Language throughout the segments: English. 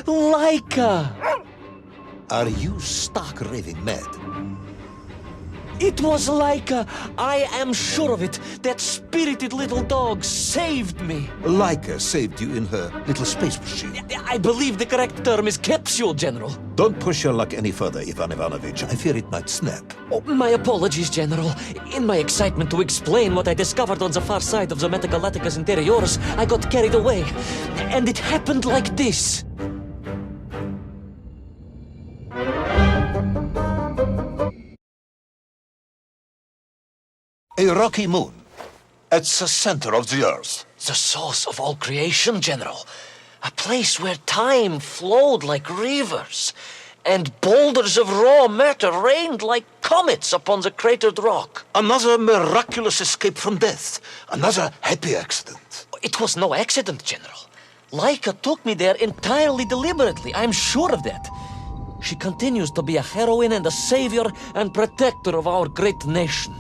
Laika! Are you stark raving mad? It was Laika. I am sure of it. That spirited little dog saved me. Laika saved you in her little space machine. I believe the correct term is capsule, General. Don't push your luck any further, Ivan Ivanovich. I fear it might snap. Oh, my apologies, General. In my excitement to explain what I discovered on the far side of the Metagalaktik's interiors, I got carried away. And it happened like this. A rocky moon. At the center of the earth. The source of all creation, General. A place where time flowed like rivers, and boulders of raw matter rained like comets upon the cratered rock. Another miraculous escape from death. Another happy accident. It was no accident, General. Laika took me there entirely deliberately. I'm sure of that. She continues to be a heroine and a savior and protector of our great nation.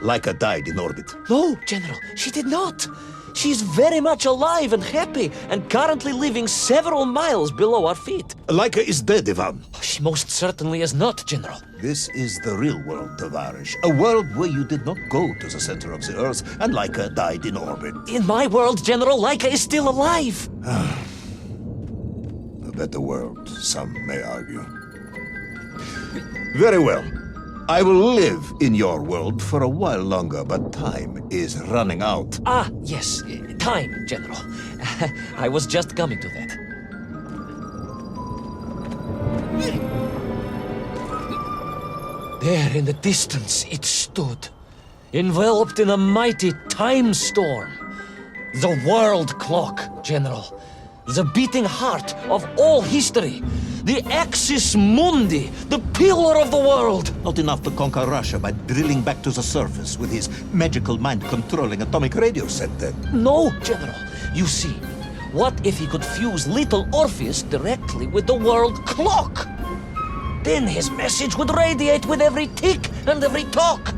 Laika died in orbit. No, General, she did not. She's very much alive and happy, and currently living several miles below our feet. Laika is dead, Ivan. She most certainly is not, General. This is the real world, Tavarish. A world where you did not go to the center of the earth, and Laika died in orbit. In my world, General, Laika is still alive. A better world, some may argue. Very well. I will live in your world for a while longer, but time is running out. Ah, yes, time, General. I was just coming to that. There in the distance it stood, enveloped in a mighty time storm. The world clock, General. The beating heart of all history. The axis mundi, the pillar of the world. Not enough to conquer Russia by drilling back to the surface with his magical mind-controlling atomic radio set then. No, General. You see, what if he could fuse little Orpheus directly with the world clock? Then his message would radiate with every tick and every tock.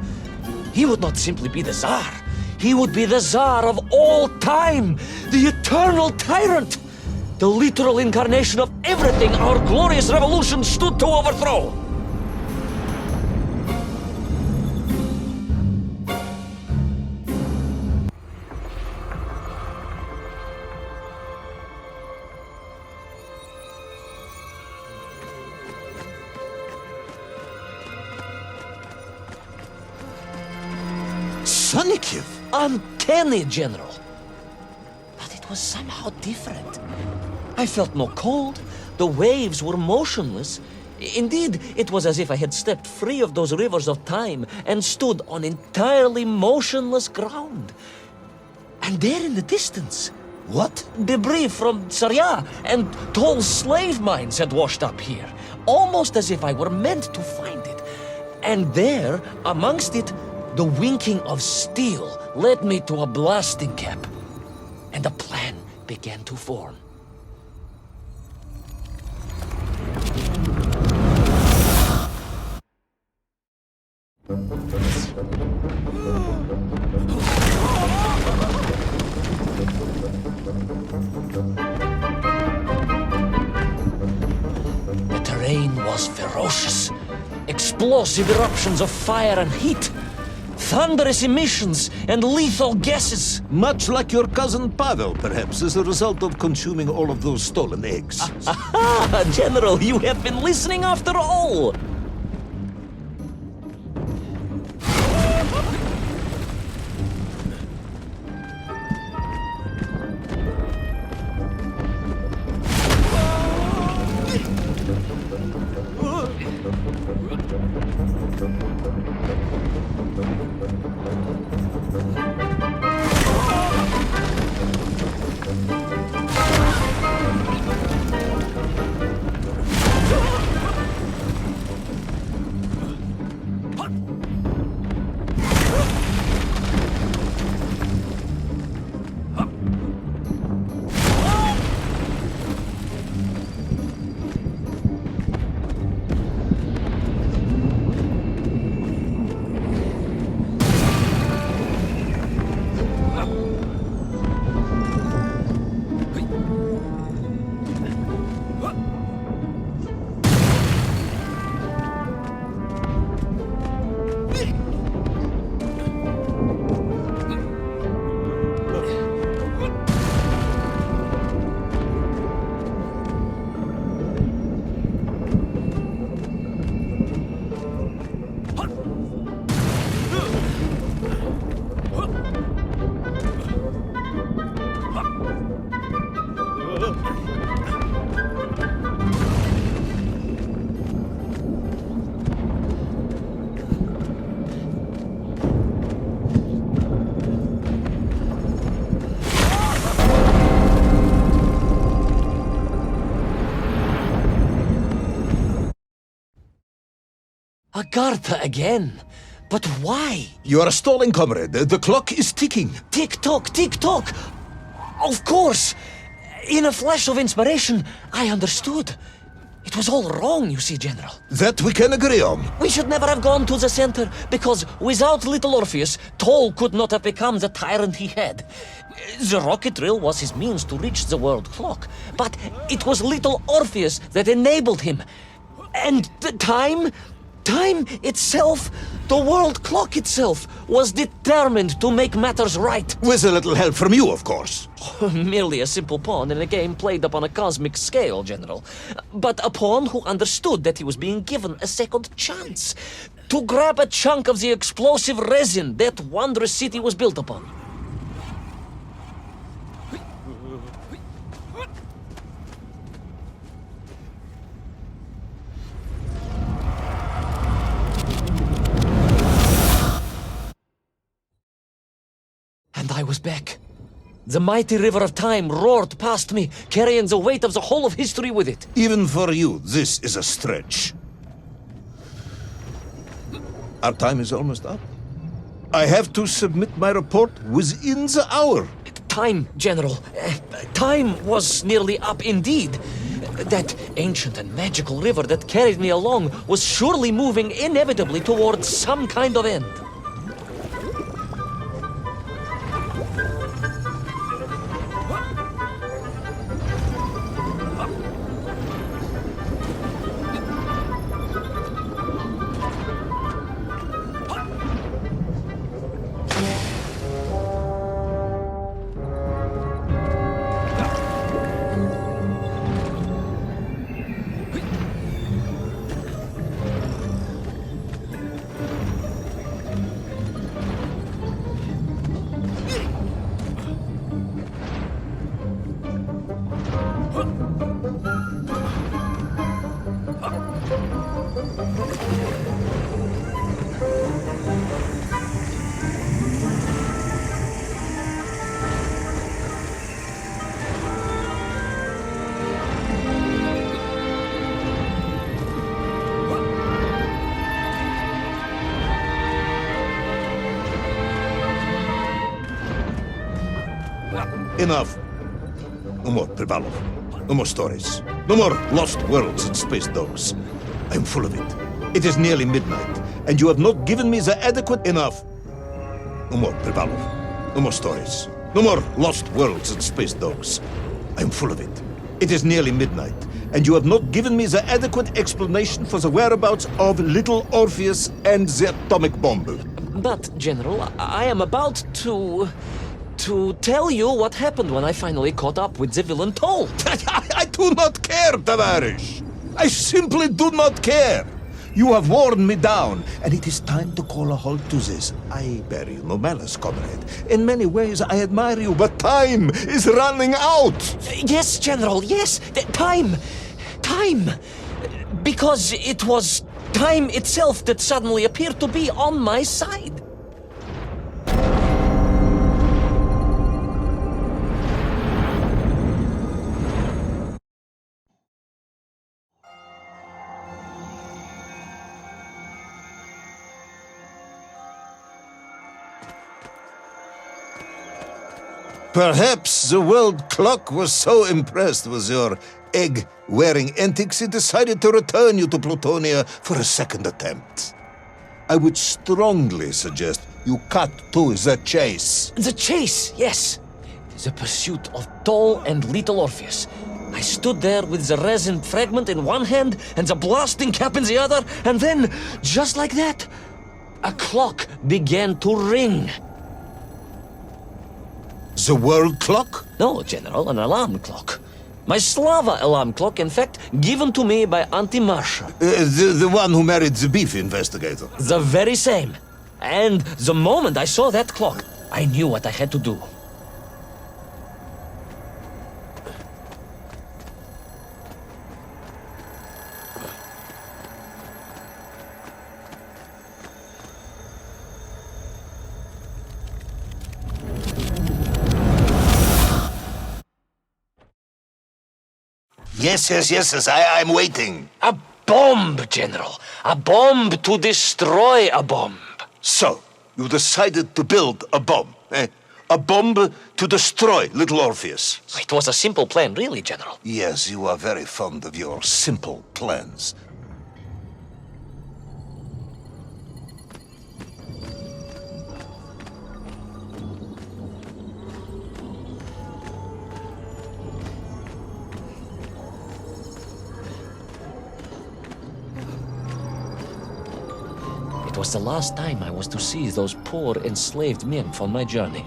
He would not simply be the Tsar. He would be the Tsar of all time, the eternal tyrant. The literal incarnation of everything our glorious revolution stood to overthrow. Sonikiv! Uncanny, General. But it was somehow different. I felt no cold. The waves were motionless. Indeed, it was as if I had stepped free of those rivers of time and stood on entirely motionless ground. And there in the distance, What? debris from Syria and tall slave mines had washed up here, almost as if I were meant to find it. And there, amongst it, the winking of steel led me to a blasting cap, and a plan began to form. The terrain was ferocious. Explosive eruptions of fire and heat. Thunderous emissions and lethal gases. Much like your cousin Pavel, perhaps, as a result of consuming all of those stolen eggs. Aha! General, you have been listening after all! Agartha again. But why? You are stalling, comrade. The clock is ticking. Tick-tock, tick-tock! Of course! In a flash of inspiration, I understood. It was all wrong, you see, General. That we can agree on. We should never have gone to the center, because without little Orpheus, Toll could not have become the tyrant he had. The rocket drill was his means to reach the world clock, but it was little Orpheus that enabled him. And the time itself, the world clock itself, was determined to make matters right. With a little help from you, of course. Merely a simple pawn in a game played upon a cosmic scale, General. But a pawn who understood that he was being given a second chance to grab a chunk of the explosive resin that wondrous city was built upon. And I was back. The mighty river of time roared past me, carrying the weight of the whole of history with it. Even for you, this is a stretch. Our time is almost up. I have to submit my report within the hour. Time, General. Time was nearly up indeed. That ancient and magical river that carried me along was surely moving inevitably towards some kind of end. Enough. No more Privalov. No more stories. No more lost worlds and space dogs. I'm full of it. It is nearly midnight, and you have not given me the adequate enough. No more Privalov. No more stories. No more lost worlds and space dogs. I'm full of it. It is nearly midnight, and you have not given me the adequate explanation for the whereabouts of little Orpheus and the atomic bomb. But, General, I am about to tell you what happened when I finally caught up with the villain Toll. I do not care, Tavarish. I simply do not care. You have worn me down, and it is time to call a halt to this. I bear you no malice, comrade. In many ways, I admire you, but time is running out. Yes, General, yes. Time. Because it was time itself that suddenly appeared to be on my side. Perhaps the world clock was so impressed with your egg-wearing antics it decided to return you to Plutonia for a second attempt. I would strongly suggest you cut to the chase. The chase, yes. The pursuit of Toll and little Orpheus. I stood there with the resin fragment in one hand and the blasting cap in the other, and then, just like that, a clock began to ring. The world clock? No, General, an alarm clock. My Slava alarm clock, in fact, given to me by Auntie Marsha. The one who married the beef investigator. The very same. And the moment I saw that clock, I knew what I had to do. Yes, I'm waiting. bomb, General. A bomb to destroy a bomb. So, you decided to build a bomb, eh? A bomb to destroy little Orpheus. It was a simple plan, really, General. Yes, you are very fond of your simple plans. It was the last time I was to see those poor enslaved men on my journey.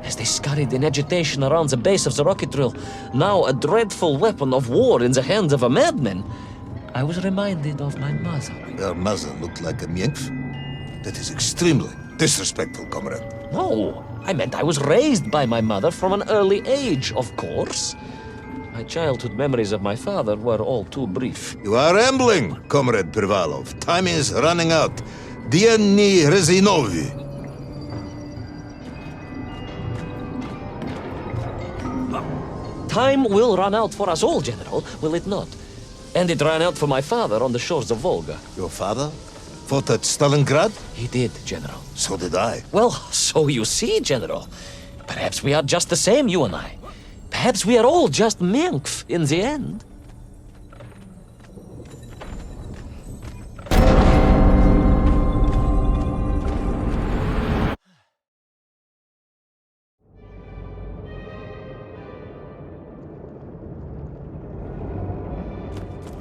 As they scurried in agitation around the base of the rocket drill, now a dreadful weapon of war in the hands of a madman, I was reminded of my mother. Your mother looked like a nymph? That is extremely disrespectful, comrade. No, I meant I was raised by my mother from an early age, of course. My childhood memories of my father were all too brief. You are rambling, Comrade Privalov. Time is running out. Dieni Rezinovi. Time will run out for us all, General, will it not? And it ran out for my father on the shores of Volga. Your father fought at Stalingrad? He did, General. So did I. Well, so you see, General. Perhaps we are just the same, you and I. Perhaps we are all just Menkf in the end.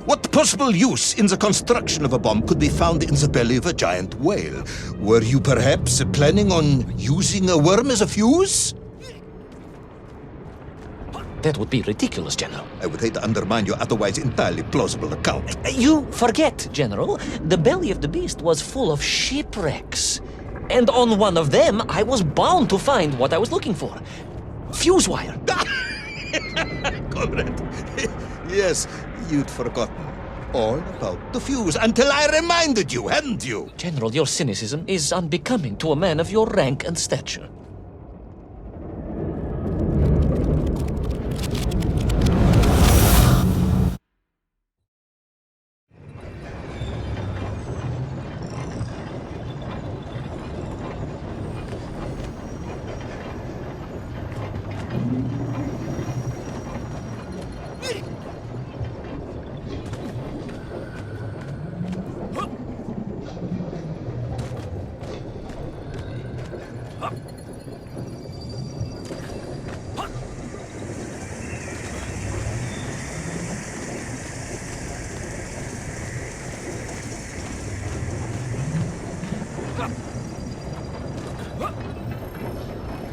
What possible use in the construction of a bomb could be found in the belly of a giant whale? Were you perhaps planning on using a worm as a fuse? That would be ridiculous, General. I would hate to undermine your otherwise entirely plausible account. You forget, General. The belly of the beast was full of shipwrecks. And on one of them, I was bound to find what I was looking for. Fuse wire. Comrade, yes, you'd forgotten all about the fuse until I reminded you, hadn't you? General, your cynicism is unbecoming to a man of your rank and stature.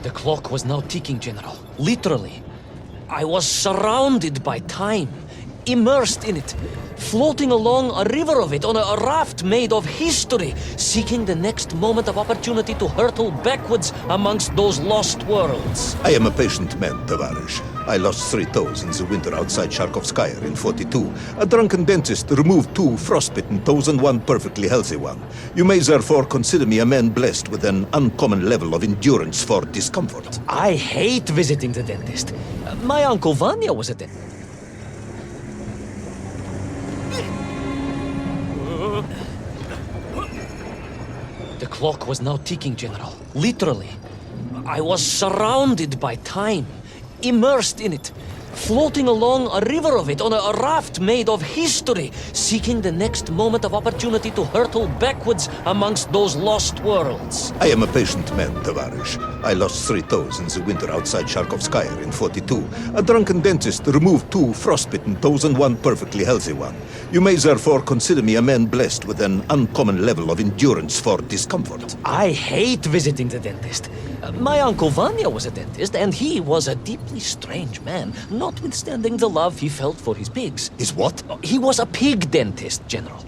The clock was now ticking, General. Literally. I was surrounded by time, immersed in it, floating along a river of it on a raft made of history, seeking the next moment of opportunity to hurtle backwards amongst those lost worlds. I am a patient man, Tavarish. I lost 3 toes in the winter outside Sharkovskaya in 42. A drunken dentist removed 2 frostbitten toes and 1 perfectly healthy one. You may therefore consider me a man blessed with an uncommon level of endurance for discomfort. I hate visiting the dentist. My Uncle Vanya was a dentist. The clock was now ticking, General. Literally. I was surrounded by time, immersed in it, floating along a river of it on a raft made of history, seeking the next moment of opportunity to hurtle backwards amongst those lost worlds. I am a patient man, Tavarish. I lost 3 toes in the winter outside Sharkovskaya in 42. A drunken dentist removed 2 frostbitten toes and 1 perfectly healthy one. You may therefore consider me a man blessed with an uncommon level of endurance for discomfort. I hate visiting the dentist. My Uncle Vanya was a dentist, and he was a deeply strange man, notwithstanding the love he felt for his pigs. Is what? He was a pig dentist, General.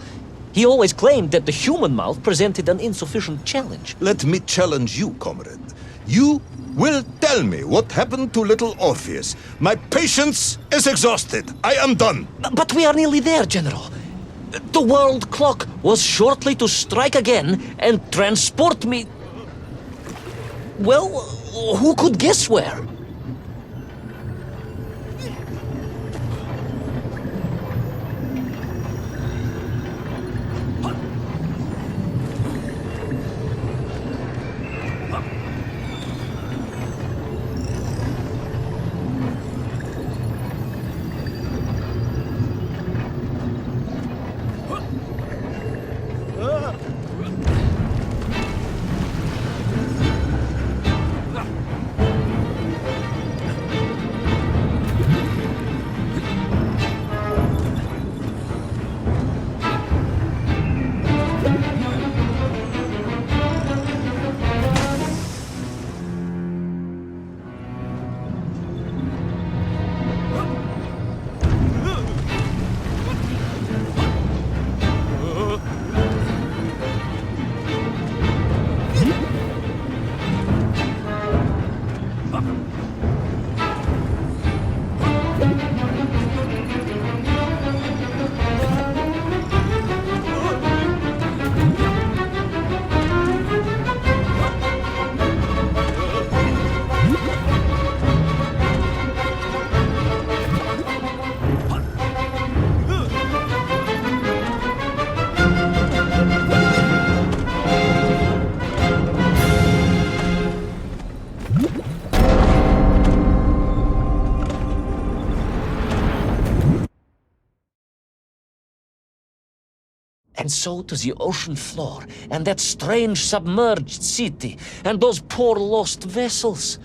He always claimed that the human mouth presented an insufficient challenge. Let me challenge you, comrade. You will tell me what happened to little Orpheus. My patience is exhausted. I am done. But we are nearly there, General. The world clock was shortly to strike again and transport me... Well, who could guess where? And so to the ocean floor, and that strange submerged city, and those poor lost vessels.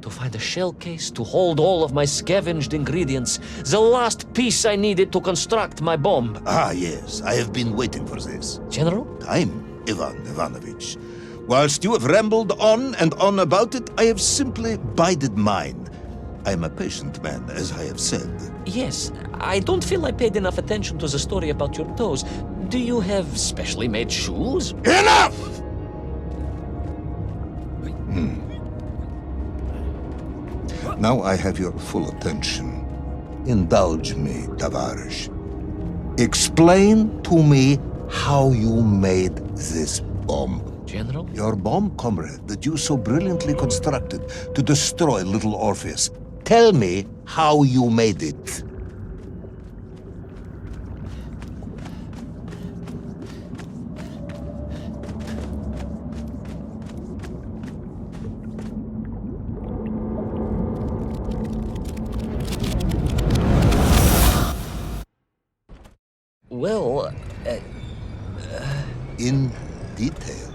To find a shell case to hold all of my scavenged ingredients, the last piece I needed to construct my bomb. Ah, yes, I have been waiting for this. General? I'm Ivan Ivanovich. Whilst you have rambled on and on about it, I have simply bided mine. I am a patient man, as I have said. Yes, I don't feel I paid enough attention to the story about your toes. Do you have specially made shoes? Enough! Now I have your full attention. Indulge me, Tavarish. Explain to me how you made this bomb. General? Your bomb, comrade, that you so brilliantly constructed to destroy little Orpheus. Tell me how you made it. Well, In detail.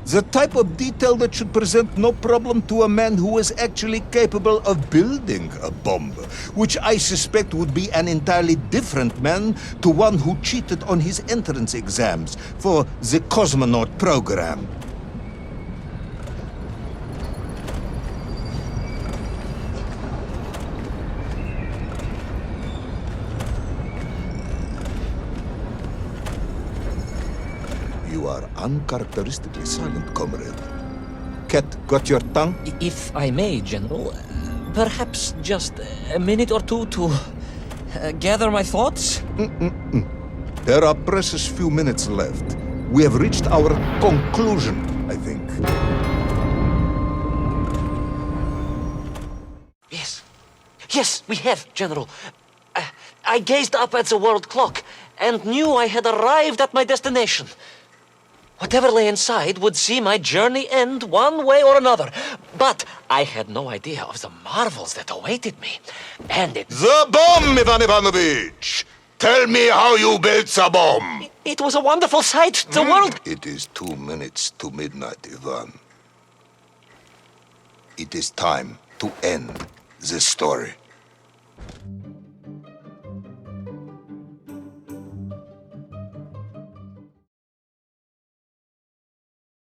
The type of detail that should present no problem to a man who is actually capable of building a bomb, which I suspect would be an entirely different man to one who cheated on his entrance exams for the cosmonaut program. You are uncharacteristically silent, comrade. Cat, got your tongue? if I may, General, perhaps just a minute or two to gather my thoughts? There are precious few minutes left. We have reached our conclusion, I think. Yes, we have, General. I gazed up at the world clock and knew I had arrived at my destination. Whatever lay inside would see my journey end one way or another. But I had no idea of the marvels that awaited me. And The bomb, Ivan Ivanovich! Tell me how you built the bomb! it was a wonderful sight. The world... It is 2 minutes to midnight, Ivan. It is time to end the story.